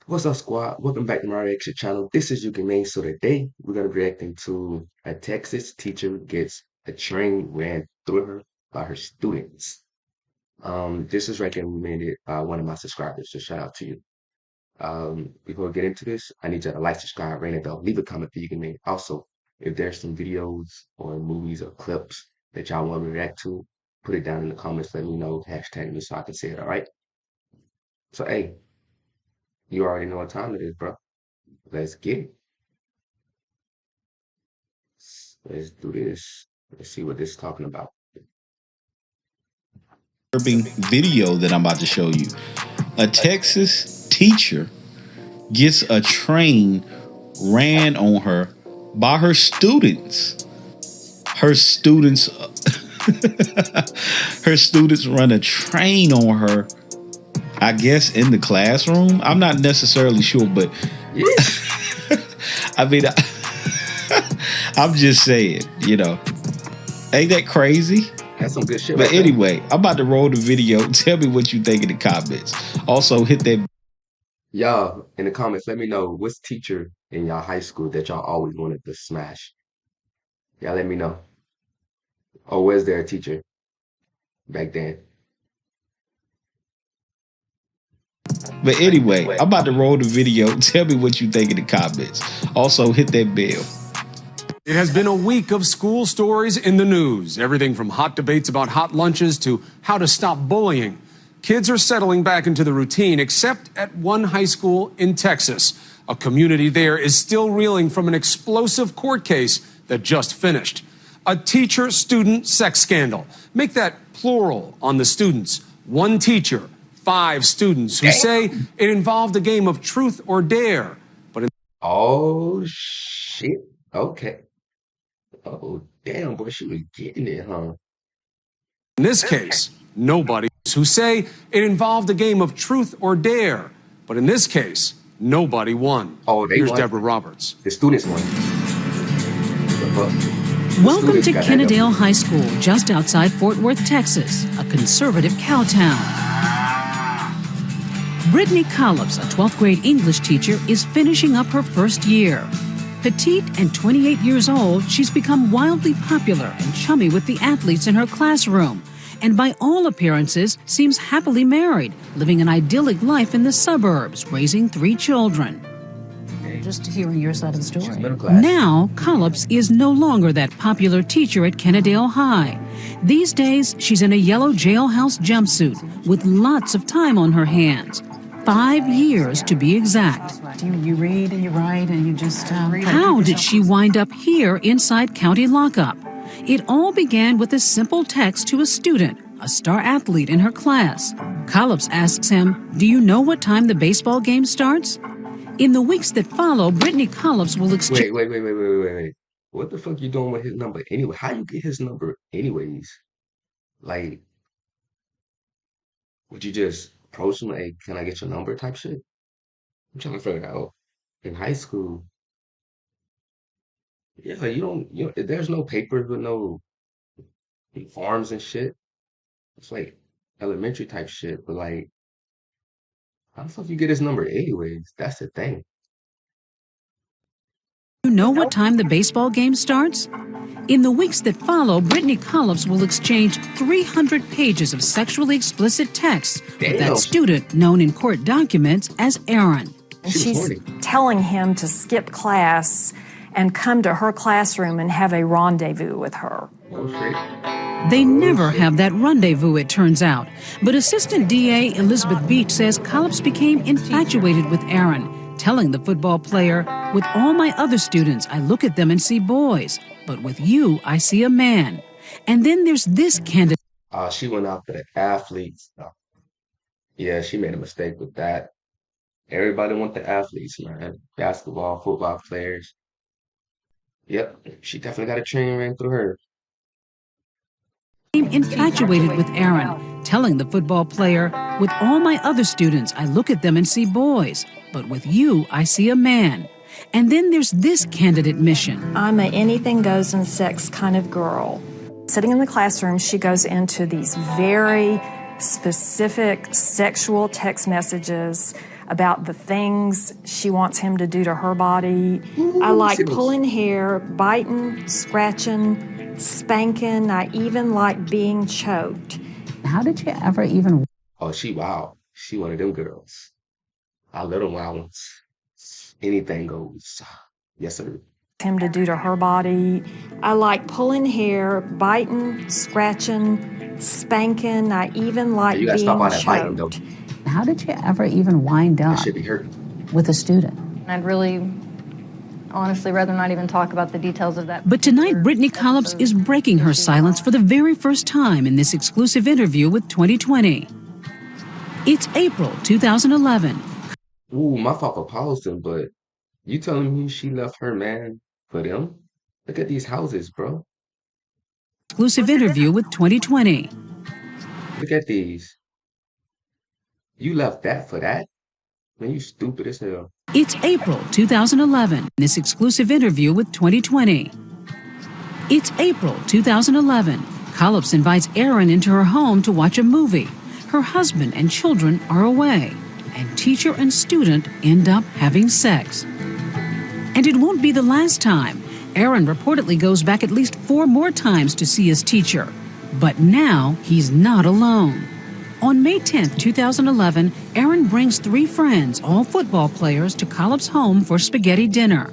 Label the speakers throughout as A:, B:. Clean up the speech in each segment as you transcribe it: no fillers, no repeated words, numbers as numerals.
A: What's up, squad? Welcome back to my reaction channel. This is Yuki Main. So today we're gonna be reacting to a Texas teacher gets a train ran through her by her students. This is recommended by one of my subscribers. So shout out to you. Before we get into this, I need you to like, subscribe, ring the bell, leave a comment for Yuki Main. Also, if there's some videos or movies or clips that y'all want me to react to, put it down in the comments. Let me know. Hashtag me so I can see it. All right. So hey, you already know what time it is, bro. Let's get it. Let's do this. Let's see what this is talking about.
B: Video that I'm about to show you. A Texas teacher gets a train ran on her by her students. Her students her students run a train on her, I guess in the classroom. I'm not necessarily sure, but
A: Yeah.
B: I mean I'm just saying, ain't that crazy?
A: That's some good shit.
B: But
A: Right there.
B: anyway, I'm about to roll the video. Tell me what you think in the comments. Also, hit that.
A: Y'all in the comments, let me know what's teacher in y'all high school that y'all always wanted to smash. Y'all let me know. Or was there a teacher back then?
B: But anyway, I'm about to roll the video. Tell me what you think in the comments. Also, hit that bell.
C: It has been a week of school stories in the news. Everything from hot debates about hot lunches to how to stop bullying. Kids are settling back into the routine, except at one high school in Texas. A community there is still reeling from an explosive court case that just finished. A teacher-student sex scandal. Make that plural on the students. One teacher, 5 students who say it involved a game of truth or dare. But
A: Oh shit. Okay. Oh damn, boy, she was getting it, huh?
C: in this case, nobody who say it involved a game of truth or dare. But in this case, nobody won.
A: Oh, they
C: Here's
A: won.
C: Deborah Roberts.
A: The students won. The fuck?
D: Welcome
A: students
D: to
A: got that
D: Kennedale High School, just outside Fort Worth, Texas, a conservative cow town. Brittany Collops, a 12th grade English teacher, is finishing up her first year. Petite and 28 years old, she's become wildly popular and chummy with the athletes in her classroom, and by all appearances seems happily married, living an idyllic life in the suburbs, raising 3 children.
E: Just hearing your side of the
A: She's
E: story.
A: middle class.
D: Now, Collops is no longer that popular teacher at Kennedale High. These days, she's in a yellow jailhouse jumpsuit with lots of time on her hands. 5 years to be exact.
E: You read and you write and you just...
D: How did she wind up here inside county lockup? It all began with a simple text to a student, a star athlete in her class. Collops asks him, "Do you know what time the baseball game starts?" In the weeks that follow, Brittany Collops will exchange...
A: Wait. What the fuck you doing with his number anyway? How you get his number anyways? Like, would you just approach him, like, can I get your number type shit? I'm trying to figure out. In high school, yeah, there's no papers with no forms and shit. It's like elementary type shit, but like, how the fuck you get his number anyways? That's the thing.
D: You know what time the baseball game starts? In the weeks that follow, Brittany Collops will exchange 300 pages of sexually explicit texts with
A: Damn.
D: that student known in court documents as Aaron.
A: She was
F: She's
A: horny.
F: telling him to skip class and come to her classroom and have a rendezvous with her.
A: Oh shit.
D: They never have that rendezvous, it turns out. But Assistant DA Elizabeth Beach says Collops became infatuated with Aaron, telling the football player, "With all my other students, I look at them and see boys, but with you, I see a man." And then there's this candidate.
A: She went after the athletes. Yeah, she made a mistake with that. Everybody want the athletes, man. Basketball, football players. Yep, she definitely got a train ran through her.
D: Became infatuated with Aaron, telling the football player, "With all my other students, I look at them and see boys, but with you, I see a man." And then there's this candidate mission.
F: I'm a anything goes in sex kind of girl. Sitting in the classroom, she goes into these very specific sexual text messages about the things she wants him to do to her body. I
A: Ooh,
F: like
A: see those.
F: pulling hair, biting, scratching, spanking. I even like being choked.
E: How did you ever even
A: Oh, she wild. She one of them girls. I love them wild ones. Anything goes. Yes, sir.
F: Him to do to her body. I like pulling hair, biting, scratching, spanking. I even
A: And you
F: like
A: gotta stop
F: being
A: all that biting though.
F: choked.
E: how did you ever even wind
A: That
E: up
A: should be hurting.
E: with a student?
G: I'd really, honestly, rather not even talk about the details of that.
D: But tonight,
G: particular
D: Brittany Collops
G: episode
D: is breaking her
G: because she's
D: silence for the
G: wrong.
D: very first time in this exclusive interview with 2020. It's April 2011.
A: Ooh, my fault for pausing, but you telling me she left her man for them? Look at these houses, bro.
D: Exclusive interview with 2020.
A: Look at these. You left that for that? Man, you stupid as hell.
D: It's April 2011. This exclusive interview with 2020. It's April 2011. Collops invites Erin into her home to watch a movie. Her husband and children are away, and teacher and student end up having sex. And it won't be the last time. Erin reportedly goes back at least 4 more times to see his teacher. But now he's not alone. On May 10th, 2011, Erin brings 3 friends, all football players, to Collops' home for spaghetti dinner.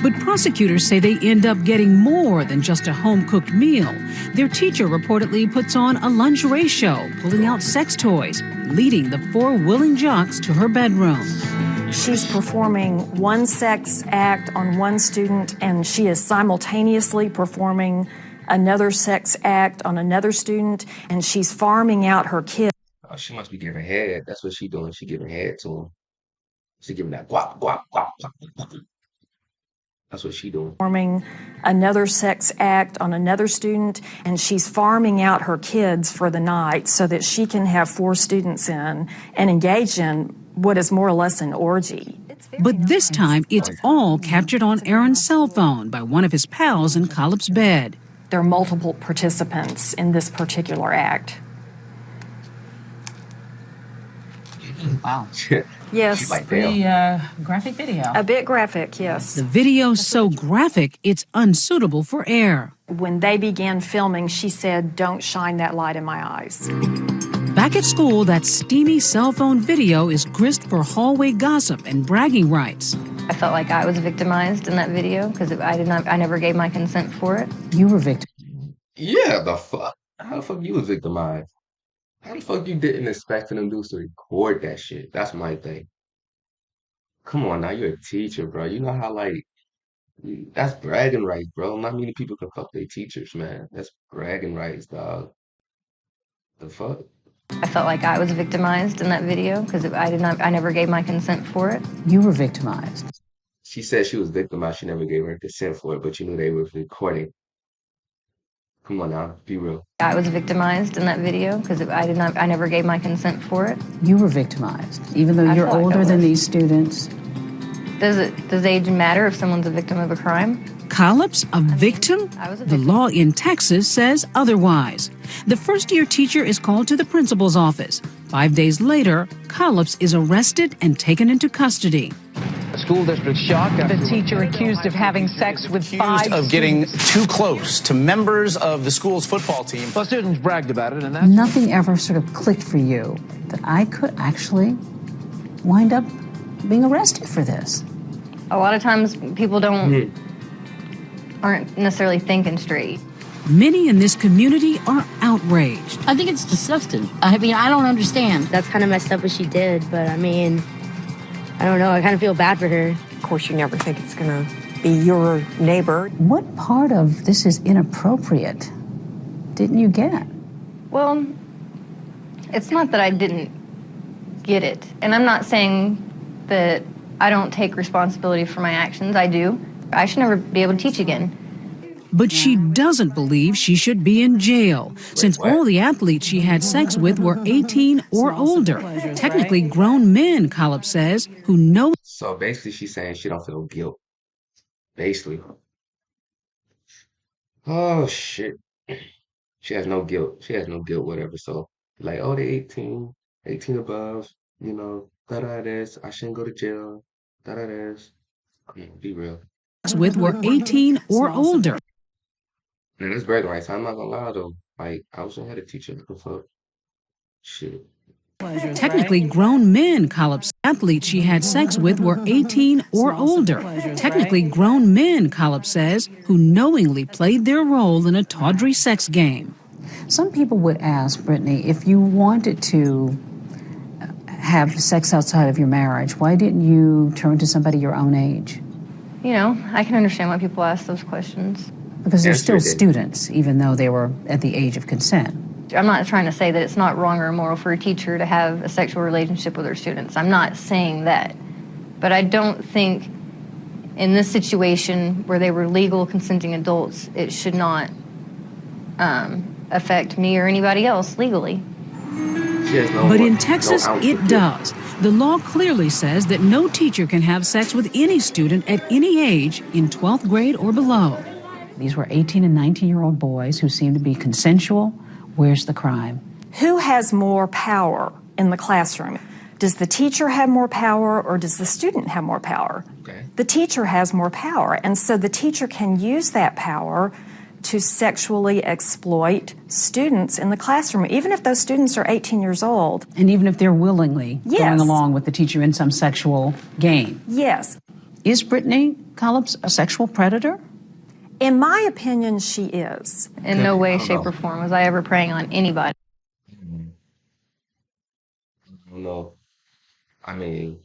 D: But prosecutors say they end up getting more than just a home-cooked meal. Their teacher reportedly puts on a lingerie show, pulling out sex toys, leading the 4 willing jocks to her bedroom.
F: She's performing one sex act on one student, and she is simultaneously performing another sex act on another student, and she's farming out her kids.
A: Oh, she must be giving head. That's what she doing. She giving head to him. She giving that guap, guap, guap, guap, guap. That's what she doing.
F: Performing another sex act on another student, and she's farming out her kids for the night so that she can have 4 students in and engage in what is more or less an orgy.
D: But this time, it's all captured on Erin's cell phone by one of his pals in Collops' bed.
F: There are multiple participants in this particular act.
E: Wow.
F: Yes,
A: She's like,
E: Pretty
A: damn.
E: graphic video.
F: a bit graphic, yes.
D: The video's so graphic, it's unsuitable for air.
F: When they began filming, she said, "Don't shine that light in my eyes."
D: Back at school, that steamy cell phone video is grist for hallway gossip and bragging rights.
G: I felt like I was victimized in that video because I never gave my consent for it.
E: You were victim.
A: Yeah, the fuck. How the fuck you was victimized? How the fuck you didn't expect them dudes to record that shit? That's my thing. Come on now, you're a teacher, bro. You know how like that's bragging rights, bro. Not many people can fuck their teachers, man. That's bragging rights, dog. The fuck?
G: I felt like I was victimized in that video because I never gave my consent for it.
E: You were victimized.
A: She said she was victimized. She never gave her consent for it, but you knew they were recording. Come on now, be real.
G: I was victimized in that video because I never gave my consent for it.
E: You were victimized. Even though
G: I
E: you're
G: feel like I
E: older than
G: was.
E: these students,
G: Does age matter if someone's a victim of a crime?
D: Collops, a victim?
G: I was a
D: The
G: victim.
D: law in Texas says otherwise. The first-year teacher is called to the principal's office. 5 days later, Collops is arrested and taken into custody.
H: School district shocked after
I: The teacher accused of having sex with 5
J: of getting
I: students.
J: too close to members of the school's football team.
H: well, students bragged about it, and that's
E: nothing ever sort of clicked for you that I could actually wind up being arrested for this.
G: A lot of times people aren't necessarily thinking straight.
D: Many in this community are outraged.
K: I think it's disgusting. I mean, I don't understand.
L: That's kind of messed up what she did, but I mean, I don't know. I kind of feel bad for her.
M: Of course, you never think it's going to be your neighbor.
E: What part of this is inappropriate didn't you get?
G: Well, it's not that I didn't get it. And I'm not saying that I don't take responsibility for my actions. I do. I should never be able to teach again.
D: But she doesn't believe she should be in jail, since all the athletes she had sex with were 18 or older. Technically grown men, Collops says, who know.
A: So basically, she's saying she don't feel guilt. Basically. Oh shit. She has no guilt. She has no guilt, whatever. So like, oh, they 18, 18 above, you know. Da-da-this. I shouldn't go to jail. Da-da-this. Be real.
D: With were 18 or older.
A: And that's bragging rights. I'm not gonna lie though. Like, I also had a teacher looking for shit.
D: Technically, grown men, Collins athletes she had sex with were 18 or older. Technically, grown men, Collins says, who knowingly played their role in a tawdry sex game.
E: Some people would ask, Brittany, if you wanted to have sex outside of your marriage, why didn't you turn to somebody your own age?
G: You know, I can understand why people ask those questions.
E: Because they're still students, even though they were at the age of consent.
G: I'm not trying to say that it's not wrong or immoral for a teacher to have a sexual relationship with her students. I'm not saying that. But I don't think in this situation where they were legal, consenting adults, it should not affect me or anybody else legally.
D: But in Texas, it does. The law clearly says that no teacher can have sex with any student at any age in 12th grade or below.
E: These were 18 and 19-year-old boys who seemed to be consensual. Where's the crime?
F: Who has more power in the classroom? Does the teacher have more power or does the student have more power?
A: Okay.
F: The teacher has more power, and so the teacher can use that power to sexually exploit students in the classroom, even if those students are 18 years old.
E: And even if they're willingly
F: Yes.
E: going along with the teacher in some sexual game.
F: Yes.
E: Is Brittany Collins a sexual predator?
F: In my opinion, she is.
G: In no way, shape, or form was I ever preying on anybody.
A: No. I mean,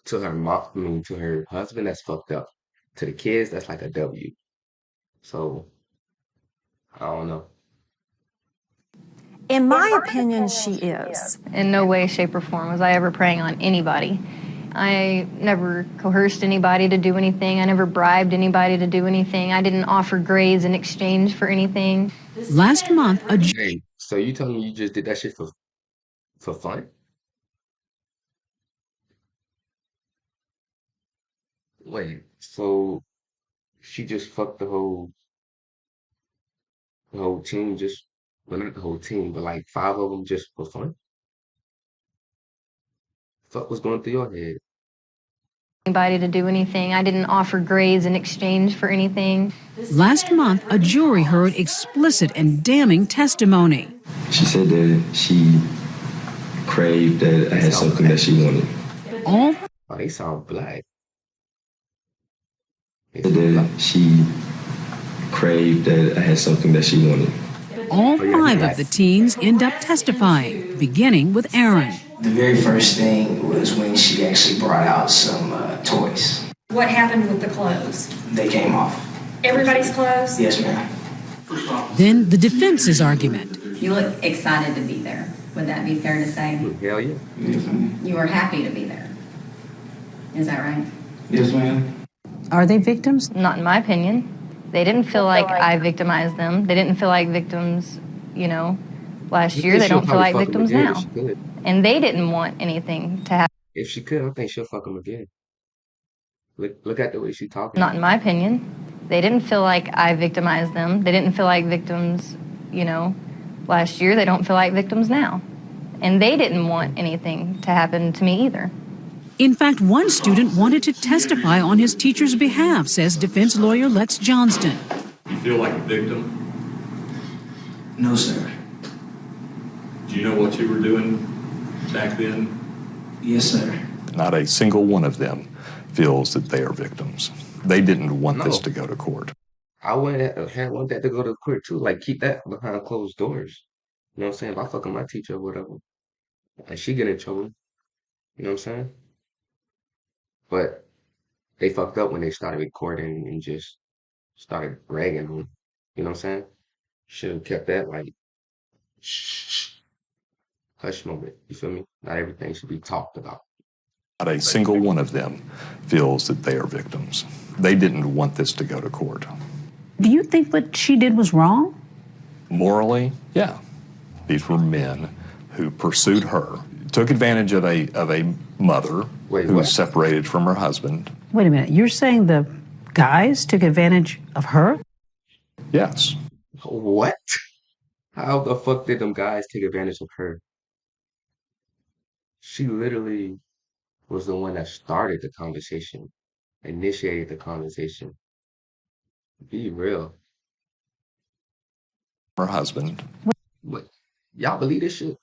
A: to her mom, I mean, to her husband, that's fucked up. To the kids, that's like a W. So, I don't know.
F: In my opinion, she is.
G: In no way, shape, or form was I ever preying on anybody. I never coerced anybody to do anything. I never bribed anybody to do anything. I didn't offer grades in exchange for anything.
D: Last month, a
A: Hey, so you telling me you just did that shit for fun? Wait, so she just fucked the whole team just, well, not the whole team, but like five of them just for fun? Fuck was going through your head?
G: Anybody to do anything. I didn't offer grades in exchange for anything.
D: Last month, a jury heard explicit and damning testimony.
N: She said that she craved that I had something that she wanted.
D: All
A: Oh, they sound black.
N: That she craved that I had something that she wanted.
D: All five of the teens end up testifying, beginning with Aaron.
O: The very first thing was when she actually brought out some toys.
P: What happened with the clothes?
O: They came off.
P: Everybody's clothes?
O: Yes, ma'am.
D: Then the defense's argument.
Q: You look excited to be there. Would that be fair to say?
A: Hell yeah.
O: Yes, ma'am.
Q: You were happy to be there. Is that right?
O: Yes, ma'am.
E: Are they victims?
G: Not in my opinion. They didn't feel like I victimized them. They didn't feel like victims, last year. They don't feel like victims now. And they didn't want anything to happen.
A: If she could, I think she'll fuck him again. Look at the way she talking.
G: Not in my opinion. They didn't feel like I victimized them. They didn't feel like victims, last year. They don't feel like victims now. And they didn't want anything to happen to me either.
D: In fact, one student wanted to testify on his teacher's behalf, says defense lawyer Lex Johnston.
R: You feel like a victim?
O: No, sir.
R: Do you know what you were doing back then?
O: Yes, sir.
S: Not a single one of them feels that they are victims. They didn't want this to go to court.
A: I want that to go to court too. Like, keep that behind closed doors. You know what I'm saying? If I fucking my teacher or whatever, and she get in trouble, you know what I'm saying? But they fucked up when they started recording and just started bragging on, you know what I'm saying? Should have kept that like shh, hush moment. You feel me? Not everything should be talked about.
S: Not a single one of them feels that they are victims. They didn't want this to go to court.
E: Do you think what she did was wrong?
S: Morally, yeah. These were men who pursued her, took advantage of a mother who was separated from her husband.
E: Wait a minute. You're saying the guys took advantage of her?
S: Yes.
A: What? How the fuck did them guys take advantage of her? She literally was the one that started the conversation, initiated the conversation. Be real.
S: Her husband.
A: What? Y'all believe this shit?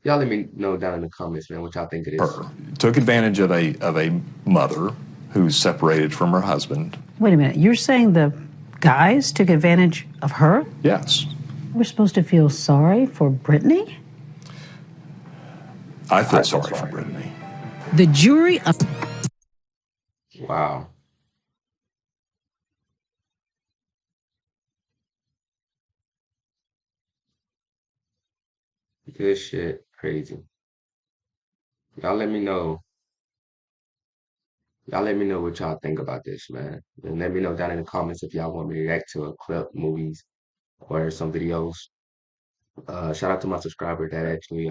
A: Y'all let me know down in the comments, man, what y'all think of this.
S: Her took advantage of a mother who's separated from her husband.
E: Wait a minute. You're saying the guys took advantage of her?
S: Yes.
E: We're supposed to feel sorry for Brittany?
S: I feel sorry for Brittany.
D: The jury.
A: Wow. This shit crazy. Y'all let me know. Y'all let me know what y'all think about this, man. And let me know down in the comments if y'all want me to react to a clip, movies, or some videos. Shout out to my subscriber that actually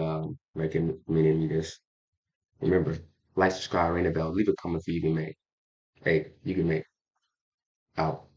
A: recommended me this. Remember, like, subscribe, ring the bell, leave a comment for you can make. Hey, you can make out.